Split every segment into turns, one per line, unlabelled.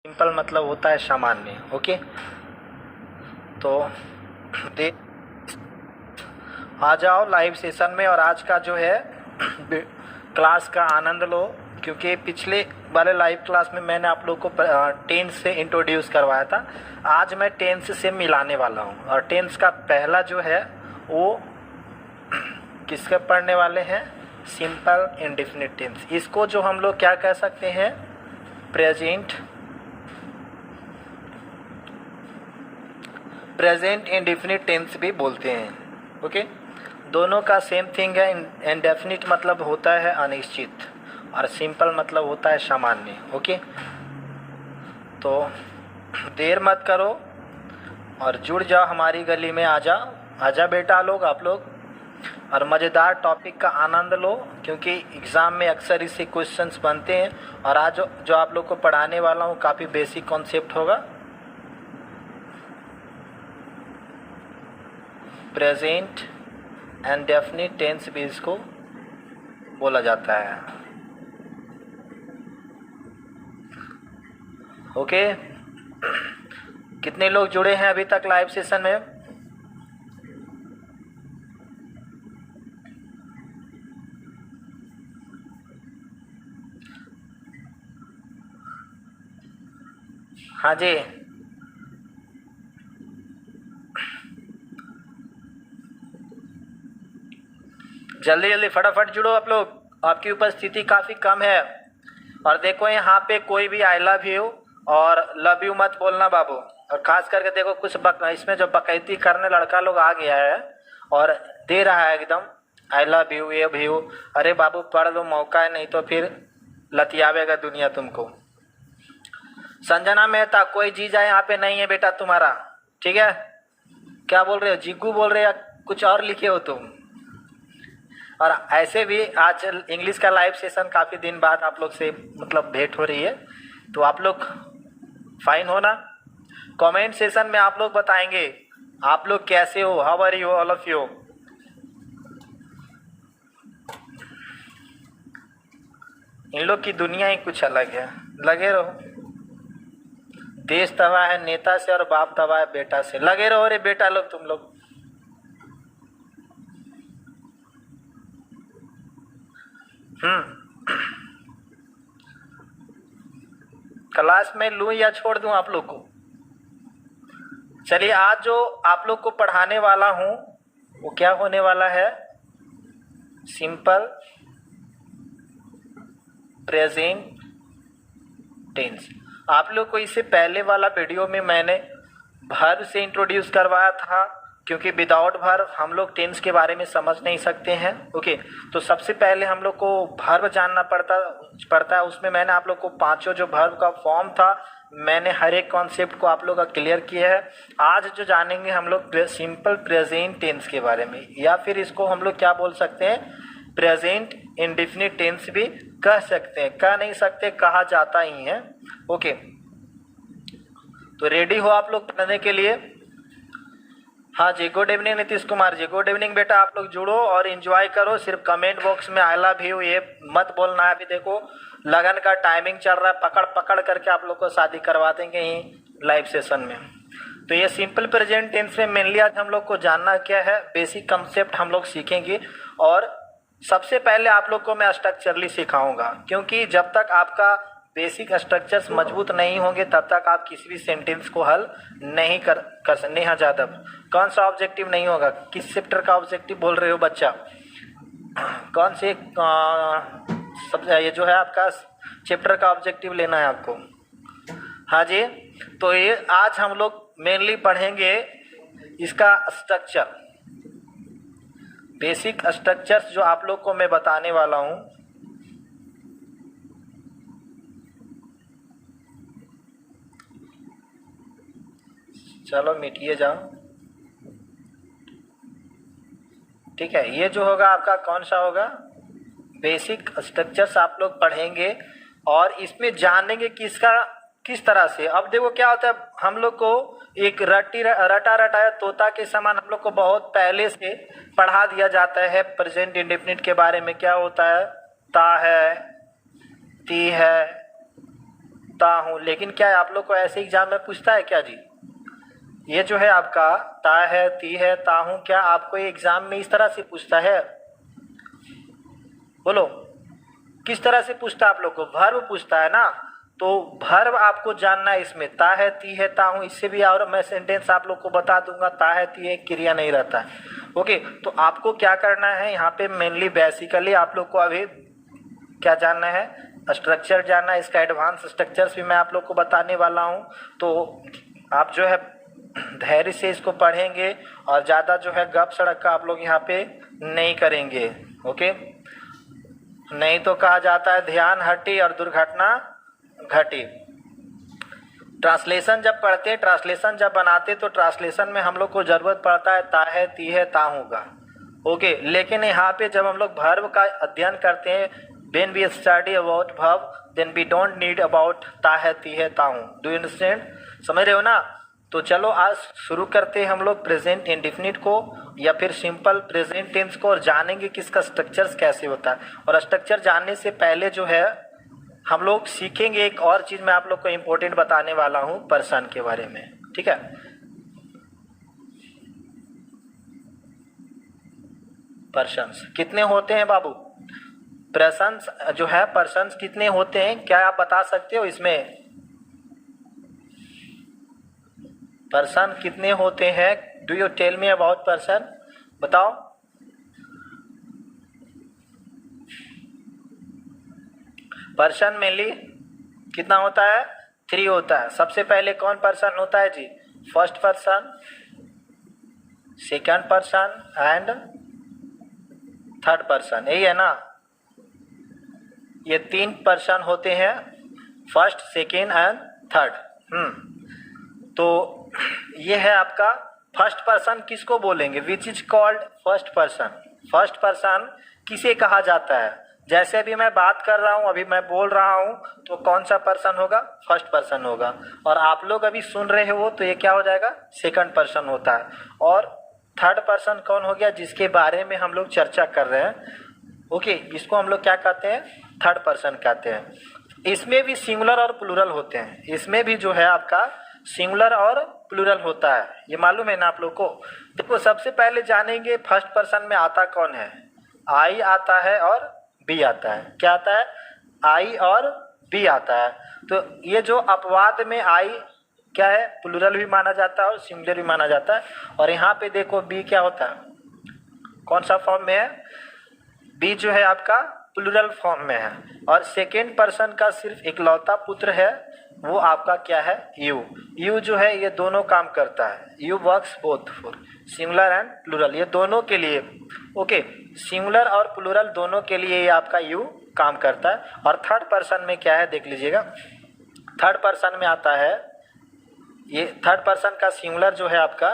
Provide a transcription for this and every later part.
Simple मतलब होता है सामान्य। ओके, तो दे आ जाओ लाइव सेशन में और आज का जो है क्लास का आनंद लो, क्योंकि पिछले वाले लाइव क्लास में मैंने आप लोग को टेंस से इंट्रोड्यूस करवाया था। आज मैं टेंस से मिलाने वाला हूँ और टेंस का पहला जो है वो किसके पढ़ने वाले हैं, सिंपल इंडेफिनिट टेंस। इसको जो हम लोग क्या कह सकते हैं, प्रेजेंट इंडेफिनिट टेंस भी बोलते हैं। ओके, दोनों का सेम थिंग है। इंडेफिनिट मतलब होता है अनिश्चित और सिंपल मतलब होता है सामान्य। ओके, तो देर मत करो और जुड़ जाओ हमारी गली में। आजा बेटा लोग, आप लोग, और मज़ेदार टॉपिक का आनंद लो, क्योंकि एग्ज़ाम में अक्सर इससे क्वेश्चंस बनते हैं। और आज जो आप लोग को पढ़ाने वाला हूँ काफ़ी बेसिक कॉन्सेप्ट होगा। प्रेजेंट इंडेफिनिट टेंस भी इसको बोला जाता है। ओके, कितने लोग जुड़े हैं अभी तक लाइव सेशन में? हाँ जी, जल्दी जल्दी फटाफट जुड़ो आप लोग, आपकी उपस्थिति काफ़ी कम है। और देखो यहाँ पे कोई भी आई लव यू और लव यू मत बोलना बाबू। और खास करके देखो कुछ इसमें जो बकैती करने लड़का लोग आ गया है और दे रहा है एकदम आई लव यू ये भी। अरे बाबू पढ़ लो, मौका है, नहीं तो फिर लतियावेगा दुनिया तुमको। संजना मेहता, कोई जीजा यहाँ पे नहीं है बेटा तुम्हारा, ठीक है? क्या बोल रहे हो, जिग्गू बोल रहे हो या कुछ और लिखे हो तुम? और ऐसे भी आज इंग्लिश का लाइव सेशन काफ़ी दिन बाद आप लोग से मतलब भेंट हो रही है, तो आप लोग फाइन हो ना? कमेंट सेशन में आप लोग बताएंगे आप लोग कैसे हो, how are you all of you. इन लोग की दुनिया ही कुछ अलग है, लगे रहो। देश तबाह है नेता से और बाप तबाह है बेटा से, लगे रहो रे बेटा लोग तुम लोग। क्लास में लूं या छोड़ दूं आप लोग को? चलिए, आज जो आप लोग को पढ़ाने वाला हूं वो क्या होने वाला है, सिंपल प्रेजेंट टेंस। आप लोग को इससे पहले वाला वीडियो में मैंने वर्ब से इंट्रोड्यूस करवाया था, क्योंकि विदाउट वर्ब हम लोग टेंस के बारे में समझ नहीं सकते हैं। ओके, तो सबसे पहले हम लोग को वर्ब जानना पड़ता है। उसमें मैंने आप लोग को पांचों जो वर्ब का फॉर्म था, मैंने हर एक कॉन्सेप्ट को आप लोग का क्लियर किया है। आज जो जानेंगे हम लोग सिंपल प्रेजेंट टेंस के बारे में, या फिर इसको हम लोग क्या बोल सकते हैं, प्रेजेंट इंडेफिनिट टेंस भी कह सकते हैं, कह नहीं सकते, कहा जाता ही है। ओके, तो रेडी हो आप लोग पढ़ने के लिए? हाँ जी, good evening Nitish Kumar ji, good evening बेटा। आप लोग जुड़ो और एंजॉय करो। सिर्फ कमेंट बॉक्स में आई लव यू ये मत बोलना है। अभी देखो लगन का टाइमिंग चल रहा है, पकड़ पकड़ करके आप लोग को शादी करवा देंगे ही लाइव सेशन में। तो ये सिंपल प्रेजेंट टेंस में मेनली आज हम लोग को जानना क्या है, बेसिक कंसेप्ट हम लोग सीखेंगे। और सबसे पहले आप लोग को मैं स्ट्रक्चरली सिखाऊंगा, क्योंकि जब तक आपका बेसिक स्ट्रक्चर्स मजबूत नहीं होंगे तब तक आप किसी भी सेंटेंस को हल नहीं कर सकते। नेहा यादव, कौन सा ऑब्जेक्टिव नहीं होगा? किस चैप्टर का ऑब्जेक्टिव बोल रहे हो बच्चा? कौन से सब ये जो है आपका चैप्टर का ऑब्जेक्टिव लेना है आपको? हाँ जी, तो ये आज हम लोग मेनली पढ़ेंगे इसका स्ट्रक्चर, बेसिक स्ट्रक्चर्स जो आप लोग को मैं बताने वाला हूँ। चलो मिटिए जाओ, ठीक है। ये जो होगा आपका कौन सा होगा, बेसिक स्ट्रक्चर्स आप लोग पढ़ेंगे और इसमें जानेंगे किस तरह से। अब देखो क्या होता है, हम लोग को एक रटा रटाया तोता के समान हम लोग को बहुत पहले से पढ़ा दिया जाता है प्रेजेंट इंडेफिनिट के बारे में। क्या होता है, ता है, ती है, ता हूँ, लेकिन क्या आप लोग को ऐसे एग्जाम में पूछता है क्या जी? ये जो है आपका ता है, ती है, ता हूँ, क्या आपको ये एग्जाम में इस तरह से पूछता है? बोलो, किस तरह से पूछता है आप लोग को? वर्ब पूछता है ना, तो वर्ब आपको जानना है इसमें। ता है, ती है, ता हूँ, इससे भी और मैं सेंटेंस आप लोग को बता दूंगा। ता है, ती है क्रिया नहीं रहता है। ओके, तो आपको क्या करना है यहाँ पे? मेनली बेसिकली आप लोग को अभी क्या जानना है? स्ट्रक्चर जानना है। इसका एडवांस स्ट्रक्चर्स भी मैं आप लोग को बताने वाला हूँ, तो आप जो है धैर्य से इसको पढ़ेंगे और ज़्यादा जो है गप सड़क का आप लोग यहाँ पे नहीं करेंगे। ओके, नहीं तो कहा जाता है ध्यान हटी और दुर्घटना घटी। ट्रांसलेशन जब पढ़ते हैं, ट्रांसलेशन जब बनाते, तो ट्रांसलेशन में हम लोग को ज़रूरत पड़ता है ता है, ती है, ता हूँ का। ओके, लेकिन यहाँ पे जब हम लोग वर्ब का अध्ययन करते हैं, when we study about verb, then we don't need about ता है, ती है, ता हूँ। Do you understand? समझ रहे हो ना? तो चलो आज शुरू करते हैं हम लोग प्रेजेंट इंडेफिनिट को या फिर सिंपल प्रेजेंट टेंस को, और जानेंगे कि इसका स्ट्रक्चर्स कैसे होता है। और स्ट्रक्चर जानने से पहले जो है हम लोग सीखेंगे एक और चीज़ मैं आप लोग को इम्पोर्टेंट बताने वाला हूँ, पर्सन के बारे में। ठीक है, पर्सन्स कितने होते हैं बाबू? पर्सन्स जो है, पर्सन्स कितने होते हैं, क्या आप बता सकते हो इसमें? पर्सन कितने होते हैं? Do you tell me about person? बताओ। पर्सन मेनली कितना होता है? 3 होता है। सबसे पहले कौन पर्सन होता है जी? First person, second person and third person, यही है ना? ये 3 पर्सन होते हैं, फर्स्ट, सेकंड एंड थर्ड। तो ये है आपका फर्स्ट पर्सन। किसको बोलेंगे? Which is called first person. First person किसे कहा जाता है? जैसे अभी मैं बात कर रहा हूँ, अभी मैं बोल रहा हूँ, तो कौन सा पर्सन होगा? फर्स्ट पर्सन होगा। और आप लोग अभी सुन रहे हो तो ये क्या हो जाएगा? सेकंड पर्सन होता है। और थर्ड पर्सन कौन हो गया? जिसके बारे में हम लोग चर्चा कर रहे हैं। ओके, इसको हम लोग क्या कहते हैं? थर्ड पर्सन कहते हैं। इसमें भी सिंगुलर और प्लूरल होते हैं। इसमें भी जो है आपका सिंगुलर और प्लूरल होता है, ये मालूम है ना आप लोग को? देखो, सबसे पहले जानेंगे फर्स्ट पर्सन में आता कौन है। आई आता है और बी आता है। क्या आता है? आई और बी आता है। तो ये जो अपवाद में आई क्या है? प्लूरल भी माना जाता है और सिंगुलर भी माना जाता है। और यहाँ पे देखो बी क्या होता है? कौन सा फॉर्म में है? बी जो है आपका प्लूरल फॉर्म में है। और सेकेंड पर्सन का सिर्फ इकलौता पुत्र है, वो आपका क्या है? यू। यू जो है ये दोनों काम करता है। You works both for singular and plural, ये दोनों के लिए। ओके, सिंगुलर और प्लूरल दोनों के लिए ये आपका यू काम करता है। और थर्ड पर्सन में क्या है देख लीजिएगा। थर्ड पर्सन में आता है, ये थर्ड पर्सन का सिंगुलर जो है आपका,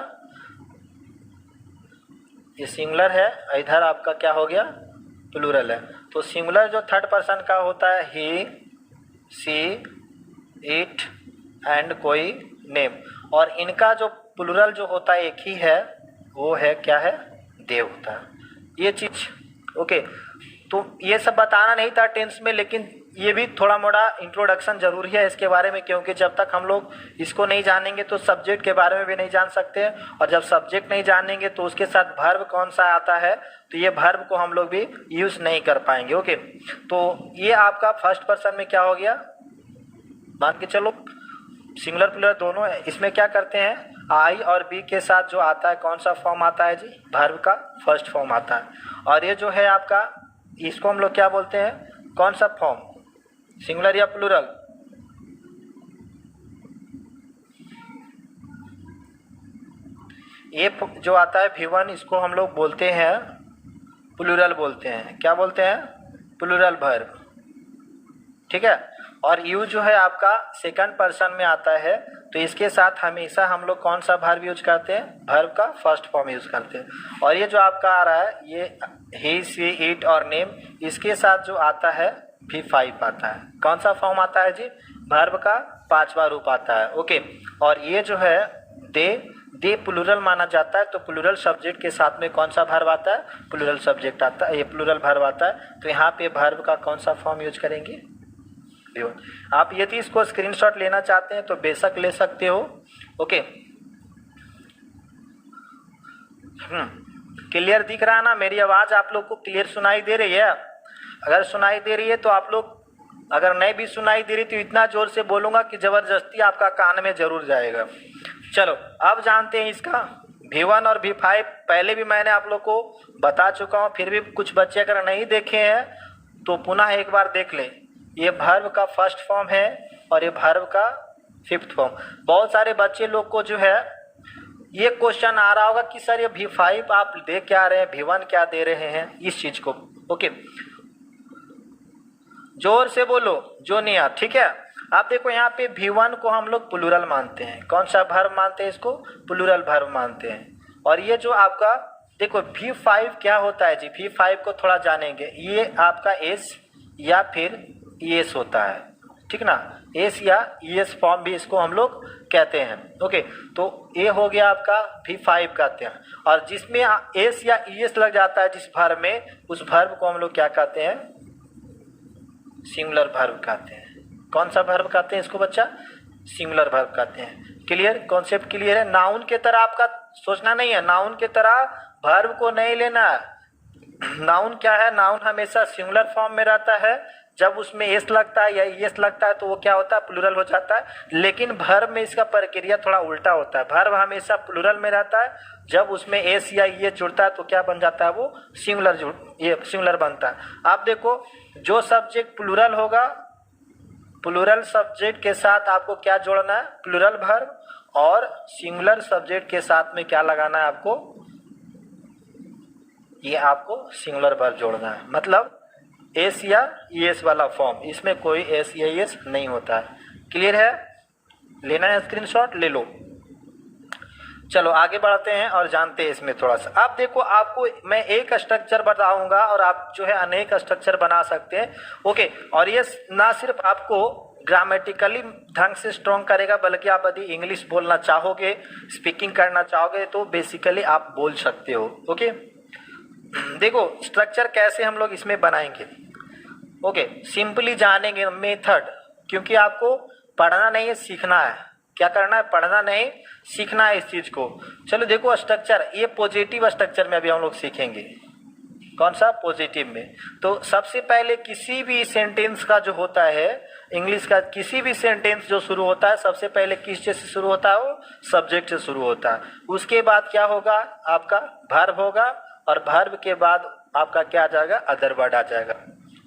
ये सिंगुलर है, इधर आपका क्या हो गया? प्लूरल है। तो सिंगुलर जो थर्ड पर्सन का होता है, ही, सी, इट एंड कोई नेम। और इनका जो प्लूरल जो होता है एक ही है, वो है क्या है? दे होता है। ये चीज ओके। तो ये सब बताना नहीं था टेंस में, लेकिन ये भी थोड़ा मोड़ा इंट्रोडक्शन जरूरी है इसके बारे में, क्योंकि जब तक हम लोग इसको नहीं जानेंगे तो सब्जेक्ट के बारे में भी नहीं जान सकते हैं। और जब सब्जेक्ट नहीं जानेंगे तो उसके साथ वर्ब कौन सा आता है, तो ये वर्ब को हम लोग भी यूज नहीं कर पाएंगे। ओके, तो ये आपका फर्स्ट पर्सन में क्या हो गया? मान के चलो सिंगुलर प्लूरल दोनों है। इसमें क्या करते हैं? आई और बी के साथ जो आता है कौन सा फॉर्म आता है जी? वर्ब का फर्स्ट फॉर्म आता है। और ये जो है आपका, इसको हम लोग क्या बोलते हैं? कौन सा फॉर्म? सिंगुलर या प्लूरल? ये जो आता है V1, इसको हम लोग बोलते हैं प्लूरल बोलते हैं। क्या बोलते हैं? Plural verb. ठीक है। और यू जो है आपका सेकंड पर्सन में आता है, तो इसके साथ हमेशा हम लोग कौन सा वर्ब यूज करते हैं? वर्ब का फर्स्ट फॉर्म यूज करते हैं। और ये जो आपका आ रहा है, ये ही, सी, इट और नेम, इसके साथ जो आता है V5 आता है। कौन सा फॉर्म आता है जी? वर्ब का 5वां रूप आता है। ओके। और ये जो है दे प्लूरल माना जाता है, तो प्लूरल सब्जेक्ट के साथ में कौन सा वर्ब आता है? प्लूरल सब्जेक्ट आता है, ये प्लूरल वर्ब आता है। तो यहाँ पे वर्ब का कौन सा फॉर्म यूज करेंगे? आप यदि इसको स्क्रीनशॉट लेना चाहते हैं तो बेशक ले सकते हो। ओके, क्लियर दिख रहा है ना? मेरी आवाज़ आप लोग को क्लियर सुनाई दे रही है? अगर सुनाई दे रही है तो आप लोग, अगर नहीं भी सुनाई दे रही तो इतना ज़ोर से बोलूँगा कि ज़बरदस्ती आपका कान में ज़रूर जाएगा। चलो अब जानते हैं इसका V1 और V5। पहले भी मैंने आप लोग को बता चुका हूँ, फिर भी कुछ बच्चे अगर नहीं देखे हैं तो पुनः एक बार देख लें। ये वर्ब का फर्स्ट फॉर्म है और ये वर्ब का फिफ्थ फॉर्म। बहुत सारे बच्चे लोग को जो है ये क्वेश्चन आ रहा होगा कि सर ये V5 आप दे क्या रहे हैं, V1 क्या दे रहे हैं, इस चीज़ को। ओके, जोर से बोलो जो नहीं आ, ठीक है। आप देखो यहाँ पे V1 को हम लोग प्लूरल मानते हैं। कौन सा वर्ब मानते हैं? इसको प्लूरल वर्ब मानते हैं। और ये जो आपका देखो V5 क्या होता है जी, V5 को थोड़ा जानेंगे। ये आपका एस या फिर ईएस होता है, ठीक ना? एस या ईएस फॉर्म भी इसको हम लोग कहते हैं। ओके, तो ये हो गया आपका V5 कहते हैं। और जिसमें एस या ईएस लग जाता है जिस वर्ब में, उस वर्ब को हम लोग क्या कहते हैं? सिंगुलर वर्ब कहते हैं। कौन सा वर्ब कहते हैं इसको बच्चा? सिंगुलर वर्ब कहते हैं। क्लियर? कॉन्सेप्ट क्लियर है? नाउन के तरह आपका सोचना नहीं है, नाउन के तरह वर्ब को नहीं लेना है। नाउन क्या है? नाउन हमेशा सिंगुलर फॉर्म में रहता है। जब उसमें एस लगता है या एस लगता है तो वो क्या होता है? प्लूरल हो जाता है। लेकिन वर्ब में इसका प्रक्रिया थोड़ा उल्टा होता है। वर्ब हमेशा प्लूरल में रहता है, जब उसमें एस या ये जुड़ता है तो क्या बन जाता है? वो सिंगुलर बनता है। आप देखो, जो सब्जेक्ट प्लूरल होगा, प्लूरल सब्जेक्ट के साथ आपको क्या जोड़ना है? Plural verb. और सिंगुलर सब्जेक्ट के साथ में क्या लगाना है आपको? ये आपको सिंगुलर वर्ब जोड़ना है। मतलब एस या ईएस वाला फॉर्म, इसमें कोई एस या ईएस नहीं होता है। क्लियर है? लेना है स्क्रीनशॉट? ले लो। चलो आगे बढ़ते हैं और जानते हैं इसमें थोड़ा सा। अब देखो, आपको मैं एक स्ट्रक्चर बताऊंगा और आप जो है अनेक स्ट्रक्चर बना सकते हैं। ओके, और ये ना सिर्फ आपको ग्रामेटिकली ढंग से स्ट्रॉन्ग करेगा, बल्कि आप यदि इंग्लिश बोलना चाहोगे, स्पीकिंग करना चाहोगे तो बेसिकली आप बोल सकते हो। ओके, देखो स्ट्रक्चर कैसे हम लोग इसमें बनाएंगे। ओके, सिंपली जानेंगे मेथड, क्योंकि आपको पढ़ना नहीं है, सीखना है। क्या करना है? पढ़ना नहीं, सीखना है इस चीज़ को। चलो देखो स्ट्रक्चर, ये पॉजिटिव स्ट्रक्चर में अभी हम लोग सीखेंगे। कौन सा? पॉजिटिव में। तो सबसे पहले किसी भी सेंटेंस का जो होता है, इंग्लिश का किसी भी सेंटेंस जो शुरू होता है, सबसे पहले किस चीज़ से शुरू होता है? वो सब्जेक्ट से शुरू होता है। उसके बाद क्या होगा? आपका वर्ब होगा, और वर्ब के बाद आपका क्या आ जाएगा? अदर वर्ड आ जाएगा।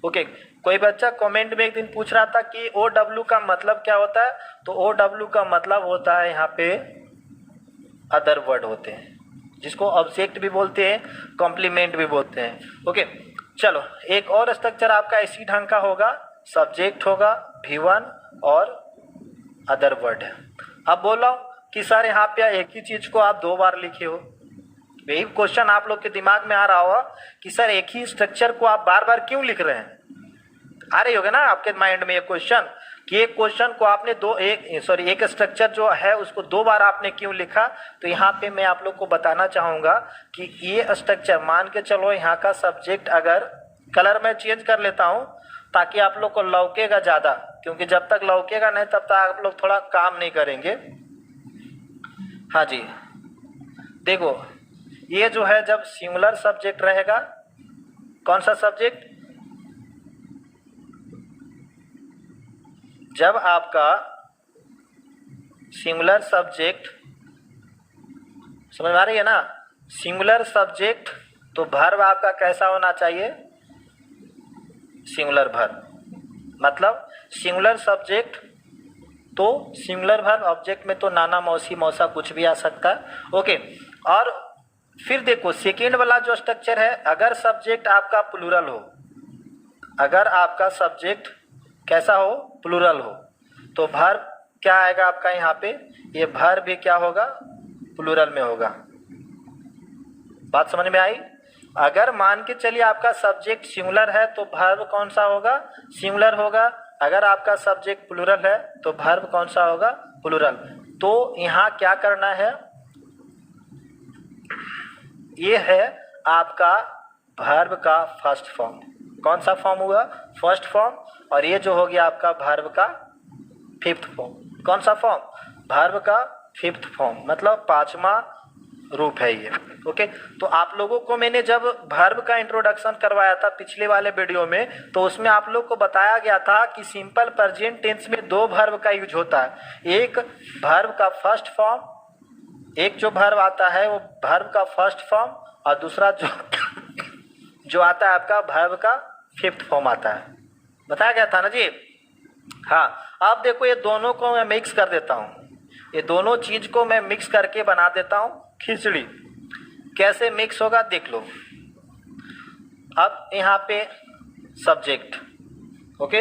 ओके, कोई बच्चा कमेंट में एक दिन पूछ रहा था कि OW का मतलब क्या होता है? तो OW का मतलब होता है यहाँ पे अदर वर्ड होते हैं, जिसको ऑब्जेक्ट भी बोलते हैं, कॉम्प्लीमेंट भी बोलते हैं। ओके, चलो एक और स्ट्रक्चर आपका इसी ढंग का होगा। सब्जेक्ट होगा, V1 और अदर वर्ड है। अब बोलो कि सर यहाँ पे एक ही चीज़ को आप दो बार लिखे हो। यही क्वेश्चन आप लोग के दिमाग में आ रहा होगा कि सर एक ही स्ट्रक्चर को आप बार बार क्यों लिख रहे हैं? आ रही होगा ना आपके माइंड में ये क्वेश्चन कि एक क्वेश्चन को आपने एक स्ट्रक्चर जो है उसको दो बार आपने क्यों लिखा। तो यहाँ पे मैं आप लोग को बताना चाहूँगा कि ये स्ट्रक्चर, मान के चलो यहाँ का सब्जेक्ट, अगर कलर मैं चेंज कर लेता हूँ ताकि आप लोग को लौकेगा ज़्यादा, क्योंकि जब तक लौकेगा नहीं तब तक आप लोग थोड़ा काम नहीं करेंगे। हाँ जी, देखो ये जो है जब सिंगुलर सब्जेक्ट रहेगा, कौन सा सब्जेक्ट? जब आपका सिंगुलर सब्जेक्ट, समझ में आ रही है ना? सिंगुलर सब्जेक्ट, तो वर्ब आपका कैसा होना चाहिए? Singular verb. मतलब सिंगुलर सब्जेक्ट तो सिंगुलर वर्ब, ऑब्जेक्ट में तो नाना, मौसी, मौसा कुछ भी आ सकता है। ओके, और फिर देखो सेकेंड वाला जो स्ट्रक्चर है, अगर सब्जेक्ट आपका प्लूरल हो, अगर आपका सब्जेक्ट कैसा हो? प्लूरल हो, तो वर्ब क्या आएगा आपका यहाँ पे? ये वर्ब भी क्या होगा? प्लूरल में होगा। बात समझ में आई? अगर मान के चलिए आपका सब्जेक्ट सिंगुलर है तो वर्ब कौन सा होगा? सिंगुलर होगा। अगर आपका सब्जेक्ट प्लूरल है तो वर्ब कौन सा होगा? प्लूरल। तो यहाँ क्या करना है? ये है आपका वर्ब का फर्स्ट फॉर्म। कौन सा फॉर्म हुआ? First form. और ये जो हो गया आपका वर्ब का फिफ्थ फॉर्म। कौन सा फॉर्म? वर्ब का फिफ्थ फॉर्म, मतलब पांचवा रूप है ये। ओके, तो आप लोगों को मैंने जब वर्ब का इंट्रोडक्शन करवाया था पिछले वाले वीडियो में, तो उसमें आप लोग को बताया गया था कि सिंपल प्रेजेंट टेंस में दो वर्ब का यूज होता है। एक वर्ब का फर्स्ट फॉर्म, एक जो वर्ब आता है वो वर्ब का फर्स्ट फॉर्म, और दूसरा जो आता है आपका वर्ब का फिफ्थ फॉर्म आता है। बताया गया था ना जी। हाँ, अब देखो ये दोनों को मैं मिक्स कर देता हूँ, ये दोनों चीज को मैं मिक्स करके बना देता हूँ खिचड़ी। कैसे मिक्स होगा देख लो। अब यहाँ पे सब्जेक्ट, ओके,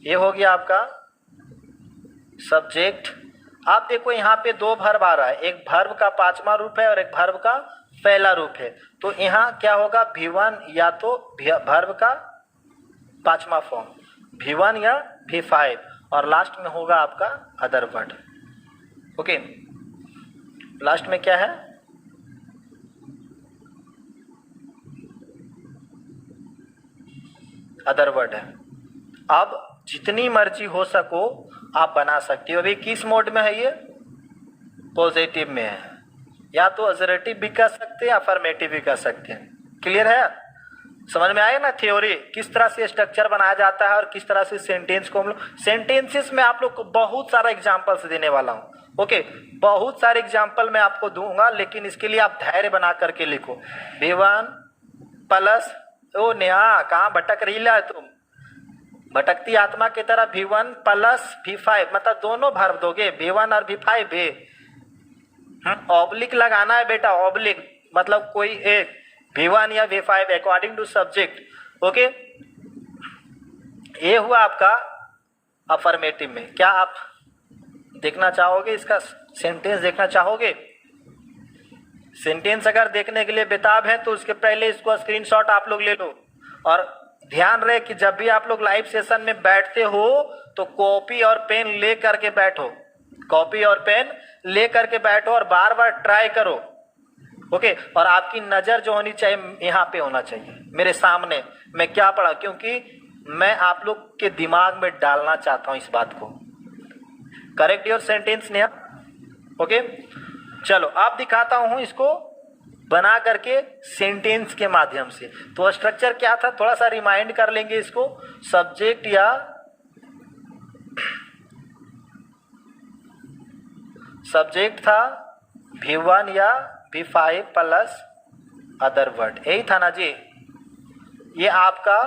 ये हो गया आपका सब्जेक्ट। आप देखो यहाँ पे दो वर्ब आ रहा है, एक वर्ब का पांचवा रूप है और एक वर्ब का पहला रूप है। तो यहाँ क्या होगा? V1 या तो वर्ब का पांचवा फॉर्म, V1 या V5, और लास्ट में होगा आपका अदर वर्ड। ओके, लास्ट में क्या है? अदर वर्ड है। अब जितनी मर्जी हो सको आप बना सकते हो। अभी किस मोड में है ये? पॉजिटिव में है। या तो अजरेटिव भी कर सकते हैं, अफर्मेटिव भी कर सकते हैं। क्लियर है? समझ में आया ना थ्योरी, किस तरह से स्ट्रक्चर बनाया जाता है और किस तरह से सेंटेंस को हम लोग, सेंटेंसेस में आप लोग को बहुत सारा एग्जाम्पल्स देने वाला हूँ। ओके, बहुत सारे एग्जाम्पल मैं आपको दूंगा, लेकिन इसके लिए आप धैर्य बना करके लिखो। V1 प्लस, ओ नेहा कहाँ भटक रही है तुम? भटकती आत्मा की तरह V1 प्लस V5, मतलब दोनों भर दोगे, V1 और V5 है। ऑब्लिक लगाना है बेटा, ऑब्लिक मतलब कोई एक V1 या V5 according to subject. Okay, ये हुआ आपका अफर्मेटिव में। क्या आप देखना चाहोगे इसका सेंटेंस? देखना चाहोगे? सेंटेंस अगर देखने के लिए बेताब है तो उसके पहले इसको स्क्रीनशॉट आप लोग ले लो। और ध्यान रहे कि जब भी आप लोग लाइव सेशन में बैठते हो तो कॉपी और पेन ले करके बैठो, कॉपी और पेन ले करके बैठो और बार बार ट्राई करो। ओके, और आपकी नज़र जो होनी चाहिए यहाँ पे होना चाहिए, मेरे सामने मैं क्या पढ़ा, क्योंकि मैं आप लोग के दिमाग में डालना चाहता हूँ इस बात को। Correct your sentence Neha. Okay, चलो आप दिखाता हूँ इसको बना करके सेंटेंस के माध्यम से। तो स्ट्रक्चर क्या था थोड़ा सा रिमाइंड कर लेंगे इसको। सब्जेक्ट या सब्जेक्ट था V1 या V5 प्लस अदर वर्ड, यही था ना जी। ये आपका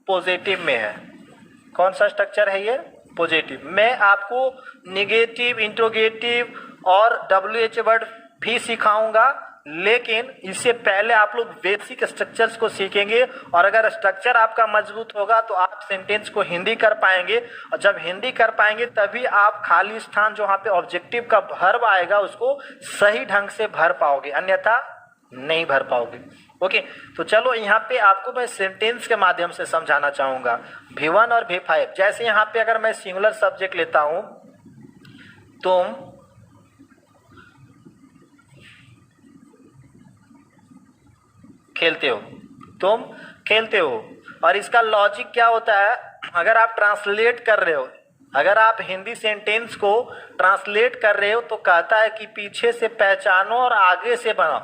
पॉजिटिव में है। कौन सा स्ट्रक्चर है ये? पॉजिटिव। मैं आपको निगेटिव, इंट्रोगेटिव और WH वर्ड भी सिखाऊंगा, लेकिन इससे पहले आप लोग बेसिक स्ट्रक्चर्स को सीखेंगे। और अगर स्ट्रक्चर आपका मजबूत होगा तो आप सेंटेंस को हिंदी कर पाएंगे, और जब हिंदी कर पाएंगे तभी आप खाली स्थान जो वहाँ पे ऑब्जेक्टिव का वर्ब आएगा उसको सही ढंग से भर पाओगे, अन्यथा नहीं भर पाओगे। ओके, तो चलो यहाँ पे आपको मैं सेंटेंस के माध्यम से समझाना चाहूँगा। V1 और V5, जैसे यहाँ पे अगर मैं सिंगुलर सब्जेक्ट लेता हूँ, तुम खेलते हो, तुम खेलते हो। और इसका लॉजिक क्या होता है? अगर आप ट्रांसलेट कर रहे हो, अगर आप हिंदी सेंटेंस को ट्रांसलेट कर रहे हो तो कहता है कि पीछे से पहचानो और आगे से बनाओ।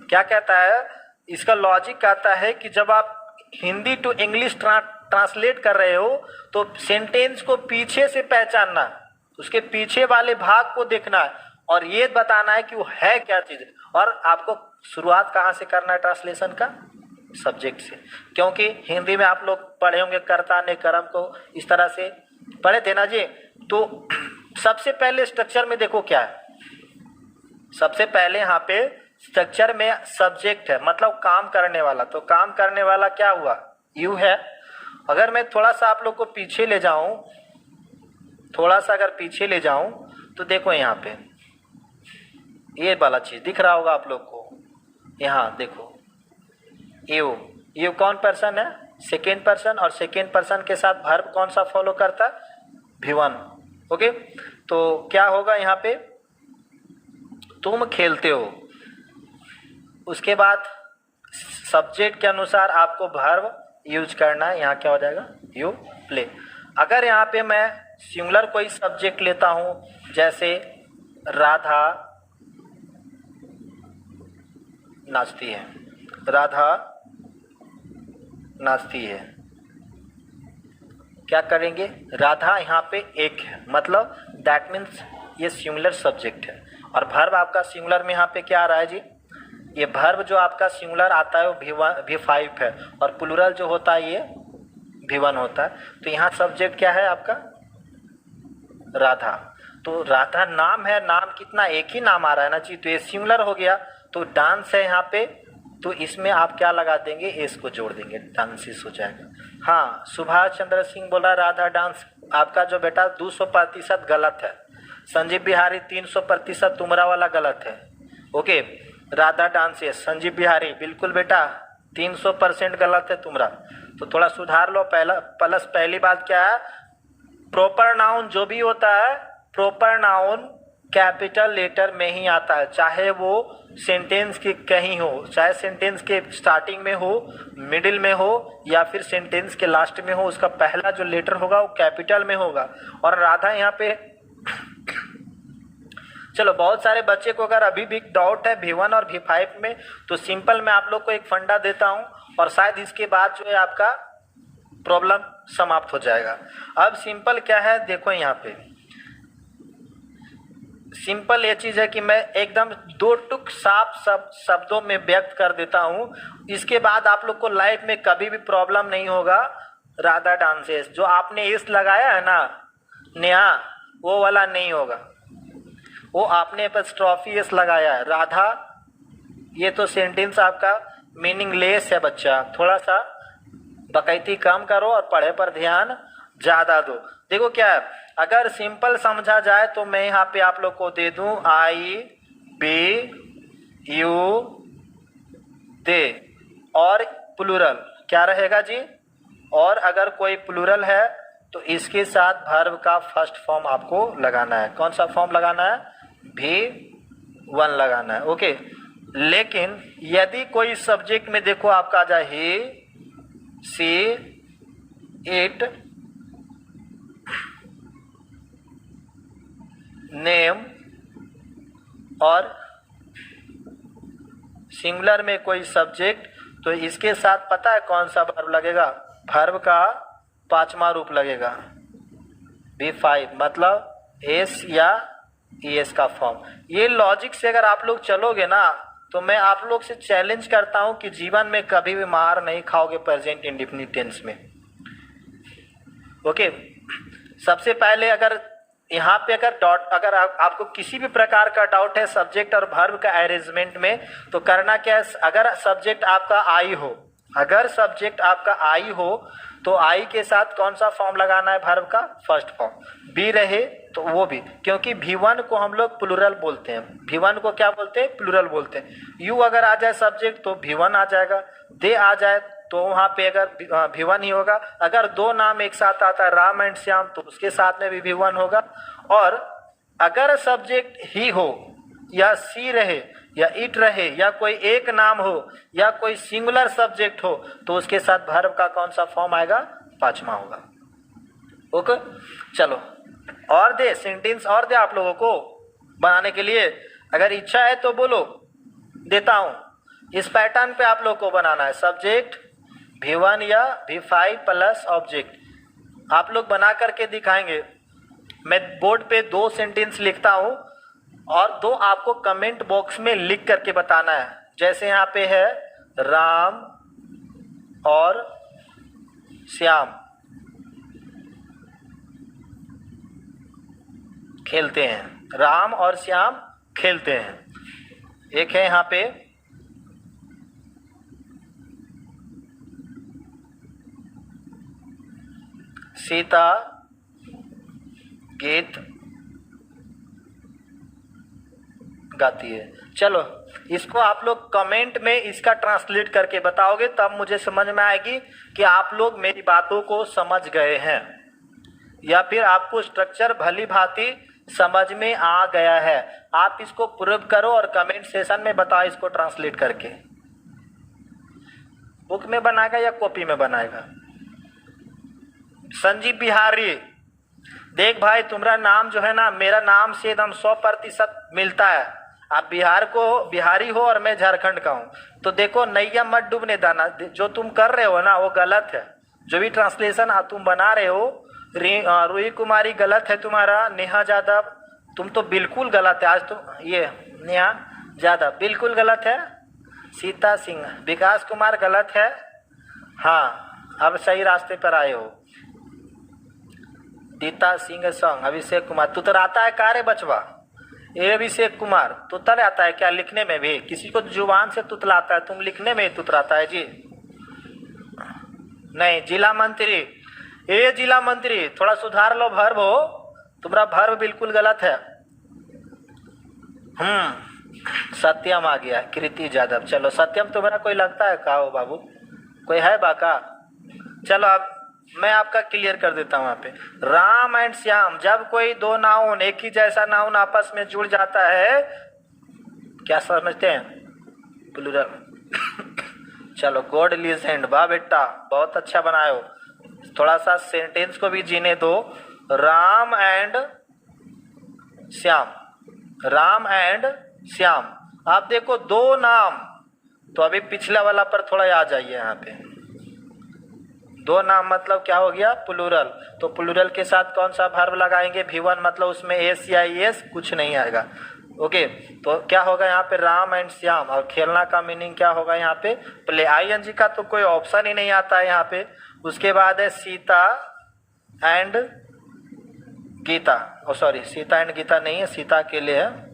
क्या कहता है? इसका लॉजिक कहता है कि जब आप हिंदी टू इंग्लिश ट्रांसलेट कर रहे हो तो सेंटेंस को पीछे से पहचानना, उसके पीछे वाले भाग को देखना है और ये बताना है कि वो है क्या चीज़। और आपको शुरुआत कहाँ से करना है ट्रांसलेशन का? सब्जेक्ट से, क्योंकि हिंदी में आप लोग पढ़े होंगे कर्ता ने कर्म को, इस तरह से पढ़े थे ना जी। तो सबसे पहले स्ट्रक्चर में देखो क्या है, सबसे पहले यहाँ पे स्ट्रक्चर में सब्जेक्ट है, मतलब काम करने वाला। तो काम करने वाला क्या हुआ? यू है। अगर मैं थोड़ा सा आप लोग को पीछे ले जाऊं, थोड़ा सा अगर पीछे ले जाऊं तो देखो यहाँ पे ये वाला चीज दिख रहा होगा आप लोग को। यहाँ देखो यू, यू कौन पर्सन है? सेकेंड पर्सन, और सेकेंड पर्सन के साथ वर्ब कौन सा फॉलो करता है? V1। ओके, तो क्या होगा यहाँ पे? तुम खेलते हो। उसके बाद सब्जेक्ट के अनुसार आपको वर्ब यूज करना है। यहाँ क्या हो जाएगा, यू प्ले। अगर यहाँ पे मैं सिंगुलर कोई सब्जेक्ट लेता हूँ, जैसे राधा नाचती है, राधा नाचती है, क्या करेंगे, राधा यहाँ पे एक है, मतलब दैट मीन्स ये सिंगुलर सब्जेक्ट है। और वर्ब आपका सिंगुलर में यहाँ पे क्या आ रहा है जी, ये वर्ब जो आपका सिंगुलर आता है वो V5 है, और प्लूरल जो होता है ये V1 होता है। तो यहाँ सब्जेक्ट क्या है आपका, राधा। तो राधा नाम है, नाम कितना, एक ही नाम आ रहा है ना जी, तो ये सिंगुलर हो गया। तो डांस है यहाँ पे, तो इसमें आप क्या लगा देंगे, एस को जोड़ देंगे, डांसिस हो जाएगा। हाँ, सुभाष चंद्र सिंह बोला राधा डांस, आपका जो बेटा 200% गलत है। संजीव बिहारी 300% तुम्हारा वाला गलत है। ओके, राधा डांस है, संजीव बिहारी बिल्कुल बेटा 300% गलत है तुम्हारा, तो थोड़ा सुधार लो। पहली बात क्या है, प्रॉपर नाउन जो भी होता है, प्रॉपर नाउन कैपिटल लेटर में ही आता है, चाहे वो सेंटेंस के कहीं हो, चाहे सेंटेंस के स्टार्टिंग में हो, मिडिल में हो, या फिर सेंटेंस के लास्ट में हो, उसका पहला जो लेटर होगा वो कैपिटल में होगा। और राधा यहाँ पे चलो, बहुत सारे बच्चे को अगर अभी भी डाउट है V1 और V5 में, तो सिंपल मैं आप लोग को एक फंडा देता हूं, और शायद इसके बाद जो है आपका प्रॉब्लम समाप्त हो जाएगा। अब सिंपल क्या है, देखो यहाँ पे सिंपल ये चीज़ है कि मैं एकदम दो टुक साफ शब्दों में व्यक्त कर देता हूँ, इसके बाद आप लोग को लाइफ में कभी भी प्रॉब्लम नहीं होगा। राधा डांसेस, जो आपने इस लगाया है ना नेहा, वो वाला नहीं होगा, वो आपने एपस्ट्रॉफी एस लगाया है, राधा। ये तो सेंटेंस आपका मीनिंगलेस है बच्चा, थोड़ा सा बकैती कम करो और पढ़े पर ध्यान ज़्यादा दो। देखो क्या है, अगर सिंपल समझा जाए तो मैं यहाँ पे आप लोग को दे दूँ आई बी यू दे, और प्लूरल क्या रहेगा जी, और अगर कोई प्लूरल है तो इसके साथ वर्ब का फर्स्ट फॉर्म आपको लगाना है। कौन सा फॉर्म लगाना है, V1 लगाना है। ओके, लेकिन यदि कोई सब्जेक्ट में देखो आपका आ जाए ही, सी, इट, नेम, और सिंगुलर में कोई सब्जेक्ट, तो इसके साथ पता है कौन सा वर्ब लगेगा, वर्ब का पांचवा रूप लगेगा V5, मतलब एस या ES का फॉर्म। ये लॉजिक से अगर आप लोग चलोगे ना, तो मैं आप लोग से चैलेंज करता हूं कि जीवन में कभी भी मार नहीं खाओगे प्रेजेंट इंडेफिनिट टेंस में। ओके, सबसे पहले अगर यहाँ पे अगर आपको किसी भी प्रकार का डाउट है सब्जेक्ट और वर्ब का अरेंजमेंट में, तो करना क्या है, अगर सब्जेक्ट आपका आई हो, अगर सब्जेक्ट आपका आई हो तो आई के साथ कौन सा फॉर्म लगाना है, वर्ब का फर्स्ट फॉर्म। बी रहे तो वो भी, क्योंकि V1 को हम लोग प्लूरल बोलते हैं, V1 को क्या बोलते हैं, प्लूरल बोलते हैं। यू अगर आ जाए सब्जेक्ट तो V1 आ जाएगा, दे आ जाए तो वहाँ पे अगर V1 ही होगा। अगर दो नाम एक साथ आता है, राम एंड श्याम, तो उसके साथ में भी V1 होगा। और अगर सब्जेक्ट ही हो, या सी रहे, या इट रहे, या कोई एक नाम हो, या कोई सिंगुलर सब्जेक्ट हो, तो उसके साथ वर्ब का कौन सा फॉर्म आएगा, पांचवा होगा। ओके, चलो और दे सेंटेंस, और दे आप लोगों को बनाने के लिए, अगर इच्छा है तो बोलो, देता हूं। इस पैटर्न पे आप लोग को बनाना है, सब्जेक्ट V1 या V5 प्लस ऑब्जेक्ट। आप लोग बना करके दिखाएंगे, मैं बोर्ड पे 2 सेंटेंस लिखता हूं, और 2 आपको कमेंट बॉक्स में लिख करके बताना है। जैसे यहाँ पे है राम और श्याम खेलते हैं, राम और श्याम खेलते हैं। एक है यहाँ पे सीता गीत गाती है। चलो इसको आप लोग कमेंट में इसका ट्रांसलेट करके बताओगे, तब मुझे समझ में आएगी कि आप लोग मेरी बातों को समझ गए हैं, या फिर आपको स्ट्रक्चर भली भांति समझ में आ गया है? आप इसको प्रूव करो और कमेंट सेशन में बताओ इसको ट्रांसलेट करके। बुक में बनाएगा या कॉपी में बनाएगा? संजीव बिहारी, देख भाई तुम्हारा नाम जो है ना मेरा नाम से एकदम 100% मिलता है। आप बिहार को बिहारी हो और मैं झारखंड का हूँ, तो देखो नैया मत डूबने देना। जो तुम कर रहे हो ना वो गलत है। जो भी ट्रांसलेशन तुम बना रहे हो, रूही कुमारी गलत है तुम्हारा, नेहा यादव तुम तो बिल्कुल गलत है। आज तो ये नेहा यादव बिल्कुल गलत है, सीता सिंह, विकास कुमार गलत है। हाँ अब सही रास्ते पर आए हो। दीता सिंह सॉन्ग, अभिषेक कुमार तुतराता है का रे बचवा? ये अभिषेक कुमार तुतर आता है क्या लिखने में भी? किसी को जुबान से तुतलाता है, तुम लिखने में ही तुतराता है जी। नहीं जिला मंत्री, ये जिला मंत्री थोड़ा सुधार लो भर्व हो, तुम्हारा भर्व बिल्कुल गलत है। सत्यम आ गया, कृति यादव। चलो सत्यम तुम्हारा कोई लगता है का हो बाबू? कोई है बाका? चलो अब मैं आपका क्लियर कर देता हूँ। यहाँ पे राम एंड श्याम, जब कोई दो नाउन एक ही जैसा नाउन आपस में जुड़ जाता है, क्या समझते हैं? प्लूरल। चलो गॉड लीजेंड, वाह बेटा बहुत अच्छा बनाए हो। थोड़ा सा सेंटेंस को भी जीने दो। Ram and Shyam, Ram and Shyam. आप देखो दो नाम, तो अभी पिछला वाला पर थोड़ा आ जाइए। यहाँ पे दो नाम मतलब क्या हो गया? प्लूरल। तो प्लूरल के साथ कौन सा वर्ब लगाएंगे? V1, मतलब उसमें एस या एस कुछ नहीं आएगा। ओके, तो क्या होगा यहाँ पे? राम एंड श्याम। और खेलना का मीनिंग क्या होगा यहाँ पे? प्ले। ING का तो कोई ऑप्शन ही नहीं आता है यहाँ पे। उसके बाद है Sita and Gita. Sorry, Sita and Gita नहीं है, सीता के लिए है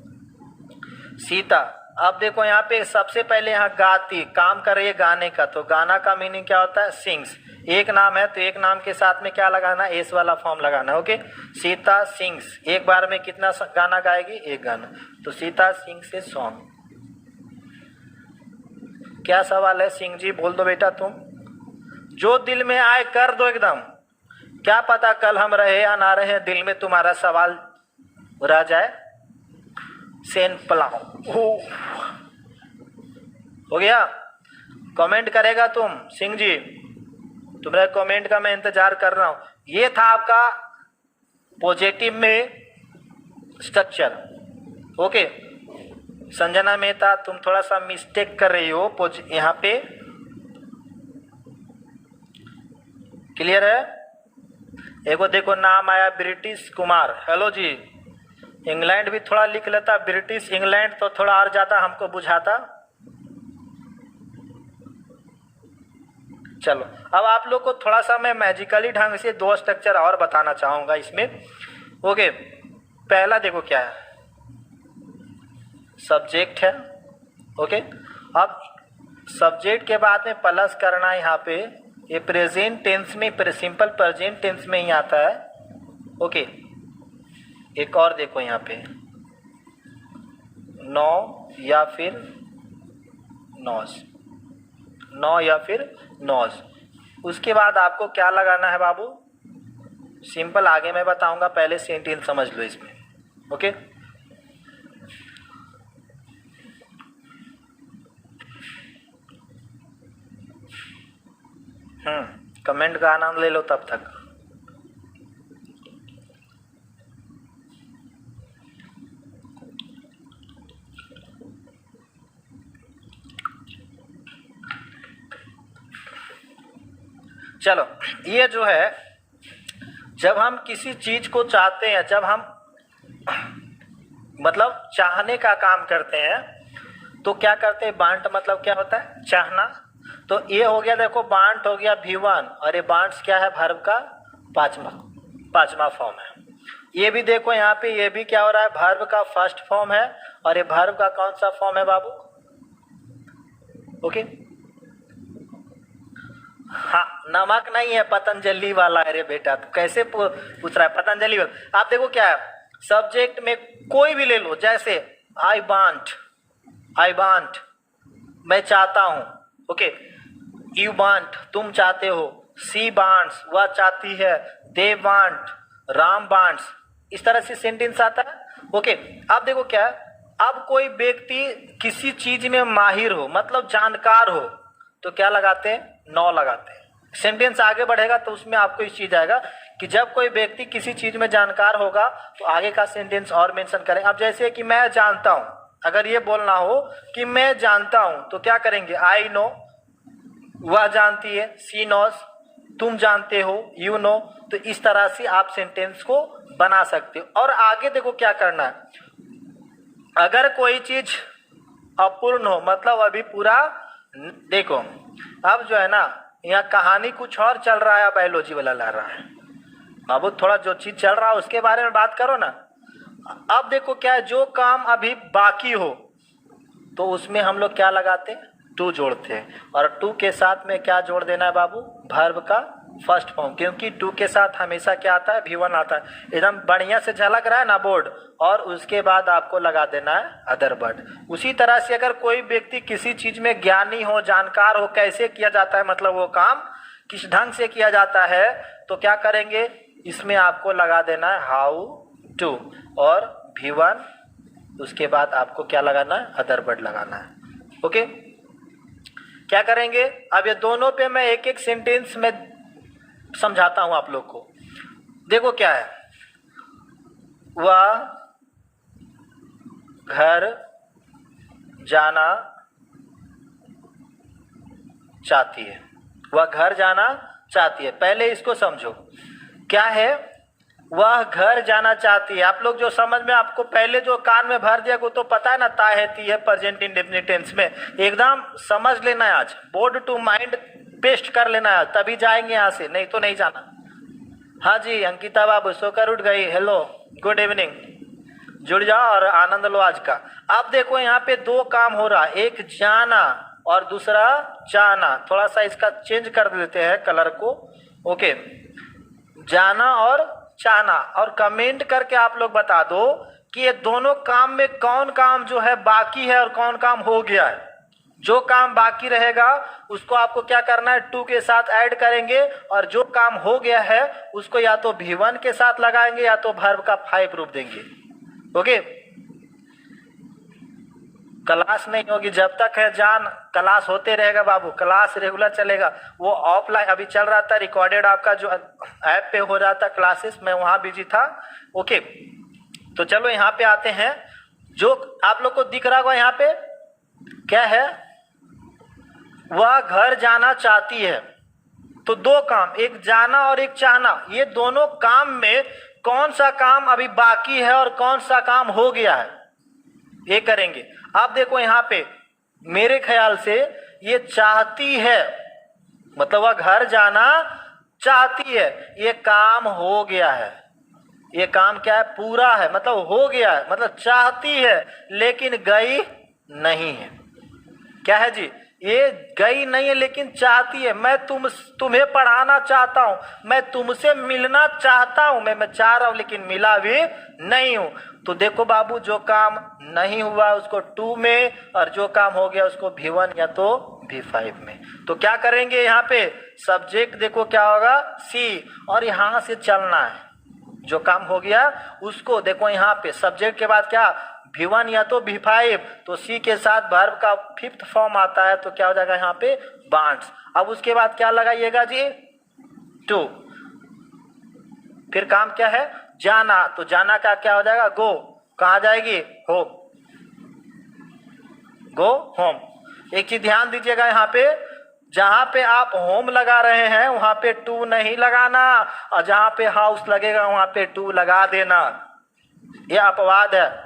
सीता। अब देखो यहाँ पे सबसे पहले यहाँ गाती, काम कर रही है गाने का, तो गाना का मीनिंग क्या होता है? सिंग्स। एक नाम है तो एक नाम के साथ में क्या लगाना? एस वाला फॉर्म लगाना। Okay, Sita sings. एक बार में कितना गाना गाएगी? एक गाना। तो सीता सिंग्स से सॉन्ग। क्या सवाल है सिंह जी? बोल दो बेटा तुम, जो दिल में आए कर दो एकदम। क्या पता कल हम रहे या ना रहे, दिल में तुम्हारा सवाल रह जाए। सेन पलाओ हो गया। कमेंट करेगा तुम सिंह जी? तुम्हारे कमेंट का मैं इंतजार कर रहा हूं। ये था आपका पॉजिटिव में स्ट्रक्चर। ओके, संजना मेहता तुम थोड़ा सा मिस्टेक कर रही हो यहाँ पे। क्लियर है? एगो देखो नाम आया ब्रिटिश कुमार। हेलो जी। इंग्लैंड भी थोड़ा लिख लेता, ब्रिटिश इंग्लैंड तो थोड़ा और ज्यादा हमको बुझाता। चलो अब आप लोग को थोड़ा सा मैं मैजिकली ढंग से दो स्ट्रक्चर और बताना चाहूंगा इसमें। ओके, पहला देखो क्या है? सब्जेक्ट है। ओके, अब सब्जेक्ट के बाद में प्लस करना है यहाँ पे। ये प्रेजेंट टेंस में, सिंपल प्रेजेंट टेंस में ही आता है। ओके, एक और देखो यहाँ पे, नो या फिर नॉज, नो या फिर नॉज। उसके बाद आपको क्या लगाना है बाबू? सिंपल, आगे मैं बताऊंगा, पहले सेंटेंस समझ लो इसमें। ओके, कमेंट का आनंद ले लो तब तक। चलो, ये जो है, जब हम किसी चीज को चाहते हैं, जब हम मतलब चाहने का काम करते हैं, तो क्या करते हैं? बांट मतलब क्या होता है? चाहना। तो ये हो गया, देखो बांट हो गया V1, और ये बांट्स क्या है? वर्ब का पांचवा फॉर्म है। ये भी देखो यहाँ पे, ये भी क्या हो रहा है? वर्ब का फर्स्ट फॉर्म है। और ये वर्ब का कौन सा फॉर्म है बाबू? ओके, हाँ, नमक नहीं है, पतंजलि वाला है रे बेटा। तो कैसे पूछ रहा है? पतंजलि वाला। आप देखो क्या है, सब्जेक्ट में कोई भी ले लो, जैसे आई वांट, मैं चाहता हूं। ओके, यू वांट, तुम चाहते हो। सी वांट्स, वह चाहती है। दे वांट, राम वांट्स, इस तरह से सेंटेंस आता है। ओके, अब देखो क्या है, अब कोई व्यक्ति किसी चीज में माहिर हो, मतलब जानकार हो, तो क्या लगाते हैं? नो लगाते हैं। सेंटेंस आगे बढ़ेगा तो उसमें आपको इस चीज आएगा कि जब कोई व्यक्ति किसी चीज में जानकार होगा तो आगे का सेंटेंस और मेंशन करें। अब जैसे कि मैं जानता हूं, अगर ये बोलना हो कि मैं जानता हूं तो क्या करेंगे? आई नो, वह जानती है, सी नोस, तुम जानते हो, यू नो। तो इस तरह से आप सेंटेंस को बना सकते हो। और आगे देखो क्या करना है, अगर कोई चीज अपूर्ण हो, मतलब अभी पूरा, देखो अब जो है ना, यहाँ कहानी कुछ और चल रहा है, बायोलॉजी वाला ला रहा है। बाबू थोड़ा जो चीज चल रहा है उसके बारे में बात करो ना। अब देखो क्या है, जो काम अभी बाकी हो तो उसमें हम लोग क्या लगाते हैं? टू जोड़ते हैं। और टू के साथ में क्या जोड़ देना है बाबू? वर्ब का फर्स्ट फॉर्म, क्योंकि टू के साथ हमेशा क्या आता है? V1 आता है। एकदम बढ़िया से झलक रहा है ना बोर्ड। और उसके बाद आपको लगा देना है अदर वर्ड। उसी तरह से अगर कोई व्यक्ति किसी चीज में ज्ञानी हो, जानकार हो, कैसे किया जाता है, मतलब वो काम किस ढंग से किया जाता है, तो क्या करेंगे? इसमें आपको लगा देना है हाउ टू और V1, उसके बाद आपको क्या लगाना है? अदर वर्ड लगाना है। ओके, क्या करेंगे? अब ये दोनों पे मैं एक एक सेंटेंस में समझाता हूं आप लोग को। देखो क्या है, वह घर जाना चाहती है। वह घर जाना चाहती है। पहले इसको समझो, क्या है? वह घर जाना चाहती है। आप लोग जो समझ में, आपको पहले जो कान में भर दिया वो तो पता है ना, ता है, ती है, प्रेजेंट इंडेफिनिट टेंस में। एकदम समझ लेना है, आज बोर्ड टू माइंड पेस्ट कर लेना है, तभी जाएंगे यहाँ से, नहीं तो नहीं जाना। हाँ जी अंकिता बाबू सोकर उठ गई, हेलो गुड इवनिंग, जुड़ जाओ और आनंद लो आज का। अब देखो यहाँ पे दो काम हो रहा है, एक जाना और दूसरा जाना। थोड़ा सा इसका चेंज कर देते हैं कलर को। ओके, जाना और चाहना। और कमेंट करके आप लोग बता दो कि ये दोनों काम में कौन काम जो है बाकी है और कौन काम हो गया है। जो काम बाकी रहेगा उसको आपको क्या करना है? टू के साथ ऐड करेंगे, और जो काम हो गया है उसको या तो V1 के साथ लगाएंगे या तो वर्ब का 5 रूप देंगे। ओके, क्लास नहीं होगी जब तक है जान, क्लास होते रहेगा बाबू, क्लास रेगुलर चलेगा। वो ऑफलाइन अभी चल रहा था, रिकॉर्डेड आपका जो ऐप पे हो रहा था क्लासेस, मैं वहां बिजी था। ओके, तो चलो यहाँ पे आते हैं। जो आप लोग को दिख रहा होगा यहाँ पे क्या है? वह घर जाना चाहती है। तो दो काम, एक जाना और एक चाहना। ये दोनों काम में कौन सा काम अभी बाकी है और कौन सा काम हो गया है, ये करेंगे। आप देखो यहाँ पे, मेरे ख्याल से ये चाहती है, मतलब वह घर जाना चाहती है, ये काम हो गया है। ये काम क्या है? पूरा है, मतलब हो गया है, मतलब चाहती है लेकिन गई नहीं है। क्या है जी? ये गई नहीं है लेकिन चाहती है। मैं तुम्हें पढ़ाना चाहता हूं, मैं तुमसे मिलना चाहता हूं, मैं चाह रहा हूं लेकिन मिला भी नहीं हूं। तो देखो बाबू, जो काम नहीं हुआ उसको टू में, और जो काम हो गया उसको V1 या तो V5 में। तो क्या करेंगे यहाँ पे? सब्जेक्ट देखो क्या होगा? सी, और यहाँ से चलना है। जो काम हो गया उसको देखो यहाँ पे सब्जेक्ट के बाद क्या? V1 या तो V5। तो सी के साथ वर्ब का 5th फॉर्म आता है, तो क्या हो जाएगा यहाँ पे? बांड्स। अब उसके बाद क्या लगाइएगा जी? टू। फिर काम क्या है? जाना। तो जाना का क्या हो जाएगा? गो। कहाँ जाएगी? होम। Go home. एक चीज ध्यान दीजिएगा, यहाँ पे जहां पे आप होम लगा रहे हैं वहां पे टू नहीं लगाना, और जहां पे हाउस लगेगा वहां पे टू लगा देना। यह अपवाद है।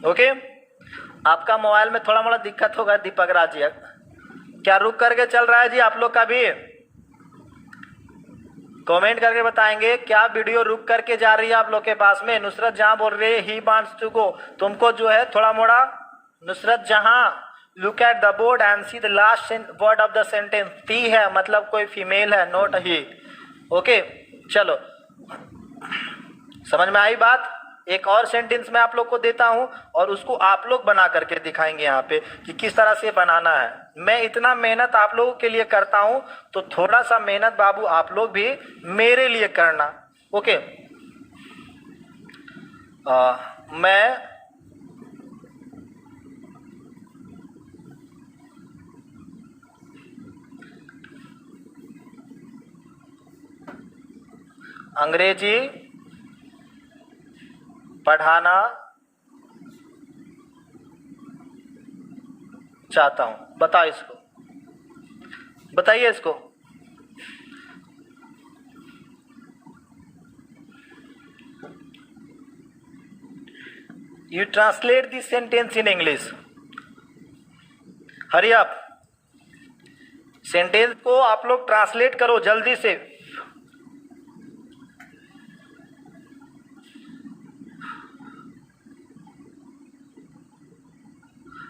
ओके, आपका मोबाइल में थोड़ा मोड़ा दिक्कत होगा दीपक राज जी, क्या रुक करके चल रहा है जी आप लोग का भी? कमेंट करके बताएंगे क्या वीडियो रुक करके जा रही है आप लोग के पास में? नुसरत जहां बोल रही है ही वांट्स टू गो, तुमको जो है थोड़ा मोड़ा, नुसरत जहां, look at the board and see the last word of the sentence. ती है मतलब कोई फीमेल है, नॉट ही। ओके, चलो समझ में आई बात? एक और सेंटेंस मैं आप लोग को देता हूं और उसको आप लोग बना करके दिखाएंगे यहाँ पे कि किस तरह से बनाना है। मैं इतना मेहनत आप लोगों के लिए करता हूं, तो थोड़ा सा मेहनत बाबू आप लोग भी मेरे लिए करना। ओके। मैं अंग्रेजी पढ़ाना चाहता हूं। बताओ इसको, बताइए इसको। You translate this sentence in English. Hurry up, sentence को आप लोग ट्रांसलेट करो जल्दी से।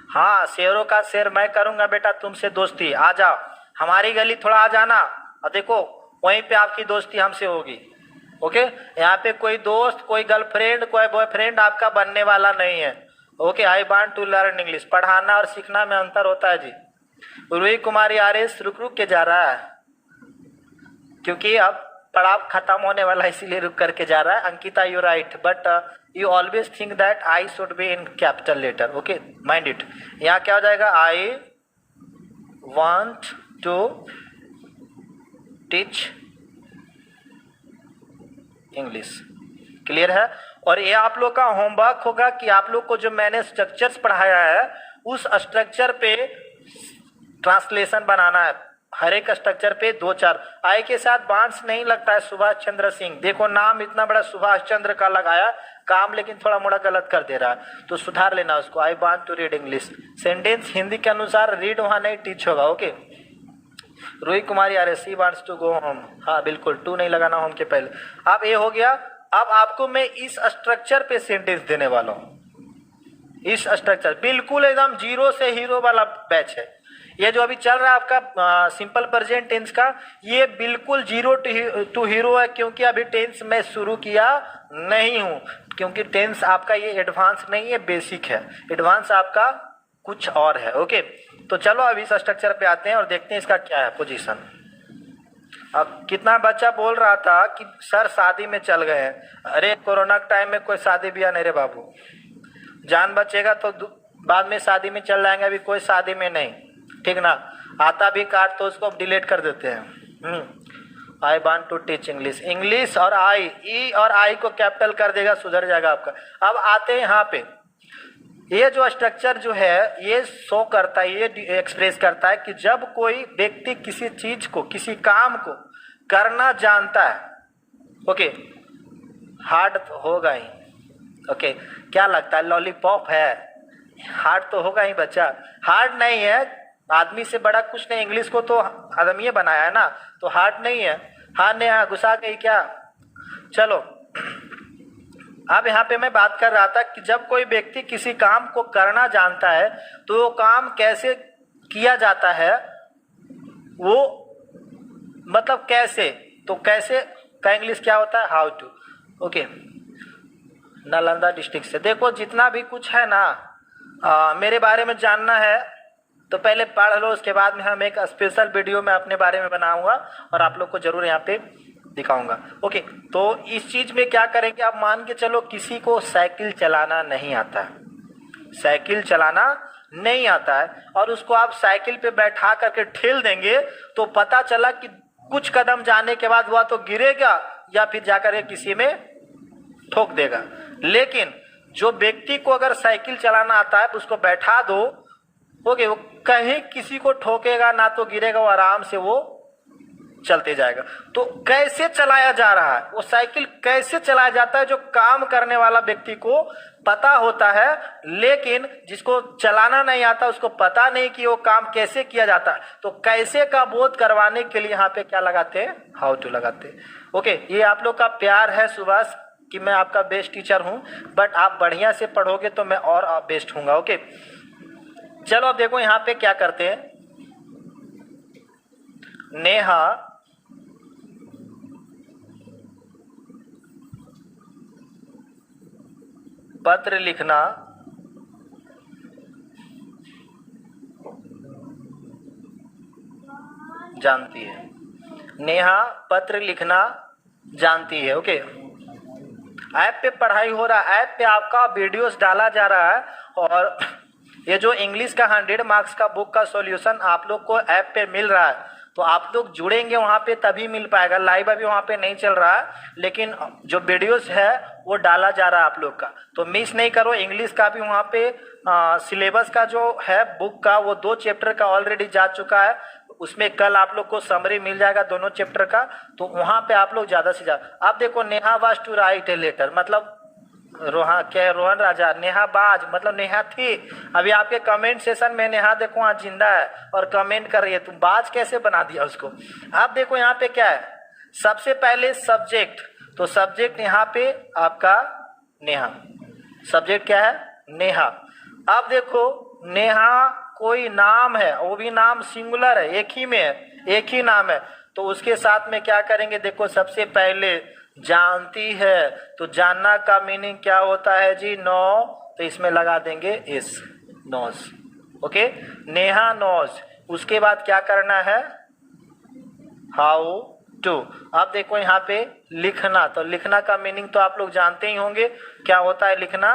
हाँ, शेरों का शेर मैं करूंगा बेटा तुमसे दोस्ती। आ जाओ हमारी गली, थोड़ा आ जाना और देखो वहीं पे आपकी दोस्ती हमसे होगी। ओके, यहाँ पे कोई दोस्त, कोई गर्लफ्रेंड, कोई बॉयफ्रेंड आपका बनने वाला नहीं है। Okay, I want to learn English. पढ़ाना और सीखना में अंतर होता है जी। रूही कुमारी आरएस रुक रुक के जा रहा है क्योंकि अब पड़ाव खत्म होने वाला है, इसीलिए रुक करके जा रहा है। Ankita you right, but you always think that I should be in capital letter. Okay, mind it. यहाँ क्या हो जाएगा, I want to teach English. Clear है। और ये आप लोग का होमवर्क होगा कि आप लोग को जो मैंने स्ट्रक्चर्स पढ़ाया है उस स्ट्रक्चर पे ट्रांसलेशन बनाना है। हर एक स्ट्रक्चर पे 2-4। आई के साथ बांस नहीं लगता है, सुभाष चंद्र सिंह। देखो नाम इतना बड़ा सुभाष चंद्र का लगाया, काम लेकिन थोड़ा मोड़ा गलत कर दे रहा है, तो सुधार लेना उसको। I want to read English. Sentence Hindi के अनुसार रीड वहां नहीं टीच होगा। Okay, Ruhi Kumari R C wants to go home. हाँ बिल्कुल, टू नहीं लगाना होम के पहले। अब ये हो गया। अब आपको मैं इस स्ट्रक्चर पे सेंटेंस देने वाला हूँ। इस स्ट्रक्चर बिल्कुल एकदम जीरो से हीरो वाला बैच है। ये जो अभी चल रहा है आपका सिंपल प्रेजेंट टेंस का, ये बिल्कुल जीरो टू हीरो है, क्योंकि अभी टेंस मैं शुरू किया नहीं हूँ। क्योंकि टेंस आपका ये एडवांस नहीं है, बेसिक है। एडवांस आपका कुछ और है। ओके, तो चलो अभी इस स्ट्रक्चर पे आते हैं और देखते हैं इसका क्या है पोजीशन। अब कितना बच्चा बोल रहा था कि सर शादी में चल गए हैं। अरे कोरोना के टाइम में कोई शादी ब्याह नहीं रे बाबू, जान बचेगा तो बाद में शादी में चल जाएंगे, अभी कोई शादी में नहीं, ठीक ना। आता भी कार्ड तो उसको डिलीट कर देते हैं। I want to teach English. English और आई, ई और आई को कैपिटल कर देगा, सुधर जाएगा आपका। अब आते हैं यहाँ पे। ये जो स्ट्रक्चर जो है ये शो करता है, ये एक्सप्रेस करता है कि जब कोई व्यक्ति किसी चीज को, किसी काम को करना जानता है। ओके, हार्ड तो होगा ही। ओके, क्या लगता है लॉलीपॉप है? हार्ड तो होगा ही बच्चा। हार्ड नहीं है, आदमी से बड़ा कुछ नहीं। इंग्लिश को तो आदमी बनाया है ना, तो हार्ड नहीं है। हाँ ने हाँ घुसा गई क्या। चलो अब यहाँ पे मैं बात कर रहा था कि जब कोई व्यक्ति किसी काम को करना जानता है तो वो काम कैसे किया जाता है, वो मतलब कैसे, तो कैसे का इंग्लिश क्या होता है, how to. Okay, Nalanda district से। देखो जितना भी कुछ है ना, मेरे बारे में जानना है तो पहले पढ़ लो, उसके बाद में हम एक स्पेशल वीडियो में अपने बारे में बनाऊंगा और आप लोग को जरूर यहाँ पे दिखाऊंगा। ओके, तो इस चीज में क्या करेंगे, आप मान के चलो किसी को साइकिल चलाना नहीं आता है, साइकिल चलाना नहीं आता है, और उसको आप साइकिल पे बैठा करके ठेल देंगे तो पता चला कि कुछ कदम जाने के बाद वह तो गिरेगा या फिर जाकर के किसी में ठोक देगा। लेकिन जो व्यक्ति को अगर साइकिल चलाना आता है उसको बैठा दो, ओके, वो कहीं किसी को ठोकेगा ना, तो गिरेगा, वो आराम से वो चलते जाएगा। तो कैसे चलाया जा रहा है, वो साइकिल कैसे चलाया जाता है, जो काम करने वाला व्यक्ति को पता होता है, लेकिन जिसको चलाना नहीं आता उसको पता नहीं कि वो काम कैसे किया जाता है। तो कैसे का बोध करवाने के लिए यहाँ पे क्या लगाते हैं, हाउ टू लगाते हैं। ओके, ये आप लोग का प्यार है सुभाष कि मैं आपका बेस्ट टीचर हूँ, बट आप बढ़िया से पढ़ोगे तो मैं और बेस्ट हूँगा। ओके, चलो अब देखो यहाँ पे क्या करते हैं। नेहा पत्र लिखना जानती है। नेहा पत्र लिखना जानती है। ओके, ऐप पे पढ़ाई हो रहा है, ऐप पे आपका वीडियोस डाला जा रहा है, और ये जो इंग्लिश का 100 मार्क्स का बुक का सॉल्यूशन आप लोग को ऐप पे मिल रहा है, तो आप लोग जुड़ेंगे वहाँ पे तभी मिल पाएगा। लाइव अभी वहाँ पे नहीं चल रहा है, लेकिन जो वीडियोस है वो डाला जा रहा है आप लोग का, तो मिस नहीं करो। इंग्लिश का भी वहाँ पे सिलेबस का जो है बुक का, वो 2 चैप्टर का ऑलरेडी जा चुका है, उसमें कल आप लोग को समरी मिल जाएगा दोनों चैप्टर का, तो वहाँ पे आप लोग ज़्यादा से ज़्यादा। आप देखो, Neha was to write a letter, मतलब रोहन राजा, नेहा बाज मतलब नेहा थी। अभी आपके कमेंट सेशन में नेहा देखो आज जिंदा है और कमेंट कर रही है, तुम बाज कैसे बना दिया उसको। आप देखो यहाँ पे क्या है, सबसे पहले सब्जेक्ट, तो सब्जेक्ट यहाँ पे आपका नेहा, सब्जेक्ट क्या है, नेहा। अब देखो नेहा कोई नाम है, वो भी नाम सिंगुलर है, एक ही में है, एक ही नाम है, तो उसके साथ में क्या करेंगे, देखो सबसे पहले जानती है, तो जानना का मीनिंग क्या होता है जी, नो, तो इसमें लगा देंगे इस, नोज। Okay, Neha knows. उसके बाद क्या करना है, हाउ टू। अब देखो यहाँ पे लिखना, तो लिखना का मीनिंग तो आप लोग जानते ही होंगे, क्या होता है लिखना,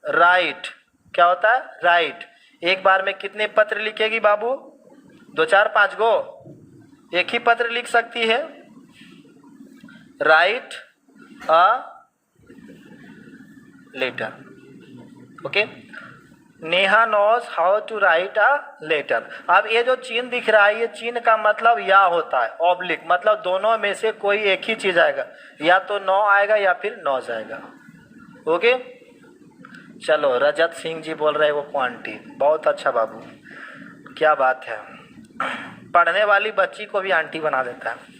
राइट। क्या होता है, राइट। एक बार में कितने पत्र लिखेगी बाबू, 2 4 5 गो, एक ही पत्र लिख सकती है। Write a letter. Okay, Neha knows how to write a letter. अब ये जो चिन्ह दिख रहा है, ये चिन्ह का मतलब या होता है, ऑब्लिक, मतलब दोनों में से कोई एक ही चीज आएगा, या तो नो आएगा या फिर नोज आएगा। ओके, चलो रजत सिंह जी बोल रहे हैं वो क्वांटी, बहुत अच्छा बाबू, क्या बात है, पढ़ने वाली बच्ची को भी आंटी बना देता है।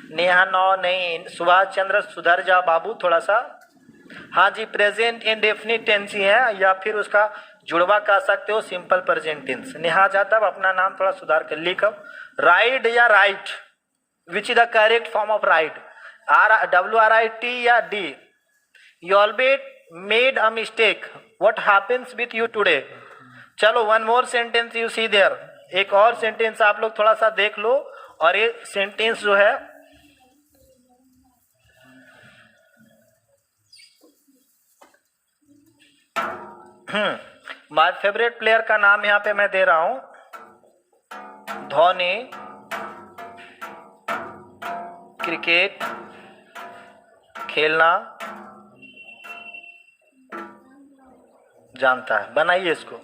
नेहा नो नहीं, सुभाष चंद्र सुधर जा बाबू थोड़ा सा। हाँ जी, प्रेजेंट इंडेफिनिट टेंस ही है, या फिर उसका जुड़वा कह सकते हो सिंपल प्रेजेंट टेंस। नेहा जाता अपना नाम थोड़ा सुधार कर लिखो, राइड या write, which is the correct form of ride, WRIT या D। You always made a mistake, what happens with you today. चलो one more sentence you see there, एक और सेंटेंस आप लोग थोड़ा सा देख लो, और ये सेंटेंस जो है माय फेवरेट प्लेयर का नाम यहां पे मैं दे रहा हूं, धोनी क्रिकेट खेलना जानता है। बनाइए इसको।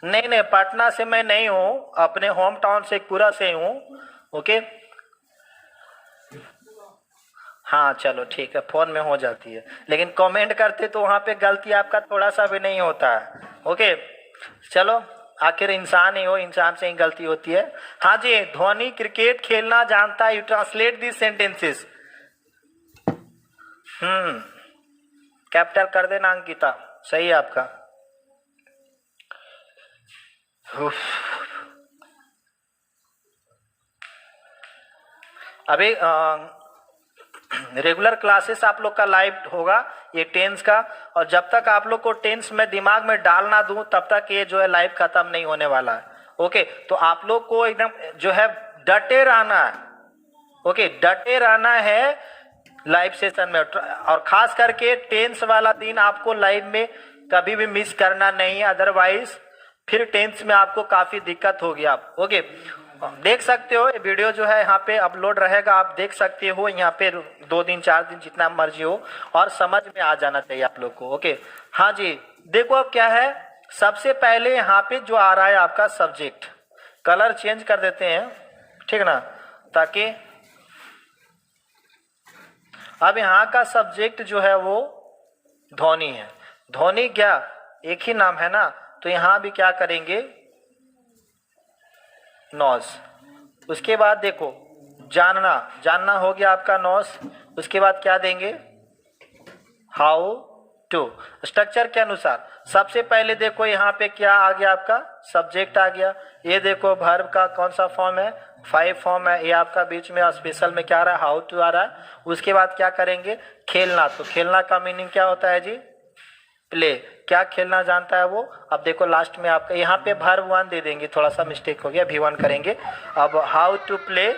नहीं, पटना से मैं नहीं हूं, अपने होम टाउन से पूरा से हूं। ओके, हाँ चलो ठीक है, फोन में हो जाती है, लेकिन कमेंट करते तो वहाँ पे गलती आपका थोड़ा सा भी नहीं होता है। ओके, चलो आखिर इंसान ही हो, इंसान से ही गलती होती है। हाँ जी, धोनी क्रिकेट खेलना जानता है, you translate this sentences. Capital कर देना अंकिता, सही है आपका। अभी रेगुलर क्लासेस आप लोग का लाइव होगा, ये टेंस का, और जब तक आप लोग को टेंस में दिमाग में डाल ना दूं तब तक ये जो है लाइव खत्म नहीं होने वाला है। ओके, तो आप लोग को एकदम जो है डटे रहना है। ओके, डटे रहना है लाइव सेशन में, और खास करके टेंस वाला दिन आपको लाइव में कभी भी मिस करना नहीं है, अदरवाइज फिर टेंस में आपको काफी दिक्कत होगी। आप ओके देख सकते हो, ये वीडियो जो है यहाँ पे अपलोड रहेगा, आप देख सकते हो यहाँ पे 2 दिन 4 दिन जितना मर्जी हो, और समझ में आ जाना चाहिए आप लोग को। ओके, हाँ जी, देखो अब क्या है, सबसे पहले यहाँ पे जो आ रहा है आपका सब्जेक्ट, कलर चेंज कर देते हैं, ठीक ना, ताकि अब यहाँ का सब्जेक्ट जो है वो धोनी है। धोनी क्या, एक ही नाम है ना, तो यहाँ भी क्या करेंगे, नॉज। उसके बाद देखो जानना, जानना हो गया आपका नॉज। उसके बाद क्या देंगे, हाउ टू। स्ट्रक्चर के अनुसार सबसे पहले देखो यहाँ पे क्या आ गया, आपका सब्जेक्ट आ गया। ये देखो वर्ब का कौन सा फॉर्म है, 5 फॉर्म है। ये आपका बीच में स्पेशल में क्या आ रहा है, हाउ टू आ रहा है। उसके बाद क्या करेंगे, खेलना। तो खेलना का मीनिंग क्या होता है जी, प्ले। क्या खेलना जानता है वो। अब देखो लास्ट में आपका यहाँ पे वर्ब 1 दे देंगे, थोड़ा सा मिस्टेक हो गया, V1 करेंगे। अब हाउ टू प्ले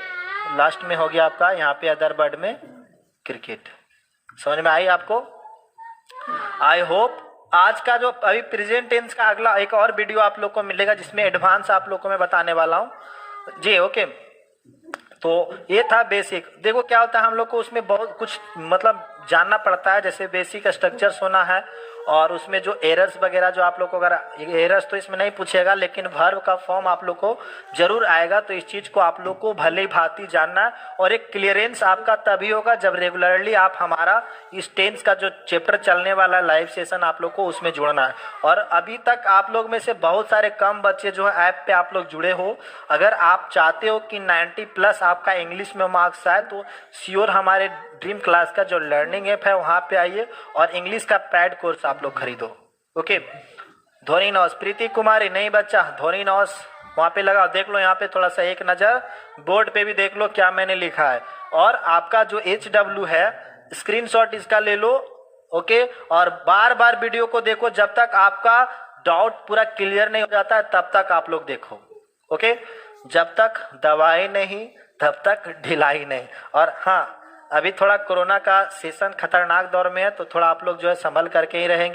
लास्ट में हो गया आपका यहाँ पे अदर वर्ड में क्रिकेट। समझ में आई आपको? आई होप आज का जो अभी प्रेजेंट टेंस का अगला एक और वीडियो आप लोग को मिलेगा जिसमें एडवांस आप लोग को मैं बताने वाला हूँ जी। ओके, तो ये था बेसिक। देखो क्या होता है, हम लोग को उसमें बहुत कुछ मतलब जानना पड़ता है, जैसे बेसिक स्ट्रक्चर्स होना है और उसमें जो एरर्स वगैरह जो आप लोग को, अगर एरर्स तो इसमें नहीं पूछेगा लेकिन वर्ब का फॉर्म आप लोग को जरूर आएगा। तो इस चीज़ को आप लोग को भली भांति जानना है और एक क्लियरेंस आपका तभी होगा जब रेगुलरली आप हमारा इस टेंस का जो चैप्टर चलने वाला है लाइव सेशन आप लोग को उसमें जुड़ना है। और अभी तक आप लोग में से बहुत सारे कम बच्चे जो है ऐप पे आप लोग जुड़े हो, अगर आप चाहते हो कि 90+ आपका इंग्लिश में मार्क्स आए तो श्योर हमारे ड्रीम क्लास का जो लर्निंग ऐप है वहाँ पे आइए और इंग्लिश का पैड कोर्स आप लोग खरीदो। ओके, धोनी नॉस, प्रीति कुमारी नहीं बच्चा, धोनी नॉस वहाँ पे लगा, देख लो यहाँ पे थोड़ा सा एक नज़र बोर्ड पे भी देख लो क्या मैंने लिखा है। और आपका जो HW है स्क्रीनशॉट इसका ले लो। ओके, और बार बार वीडियो को देखो जब तक आपका डाउट पूरा क्लियर नहीं हो जाता है तब तक आप लोग देखो। ओके, जब तक दवाई नहीं तब तक ढिलाई नहीं। और हाँ, अभी थोड़ा कोरोना का सेशन खतरनाक दौर में है तो थोड़ा आप लोग जो है संभल करके ही रहेंगे।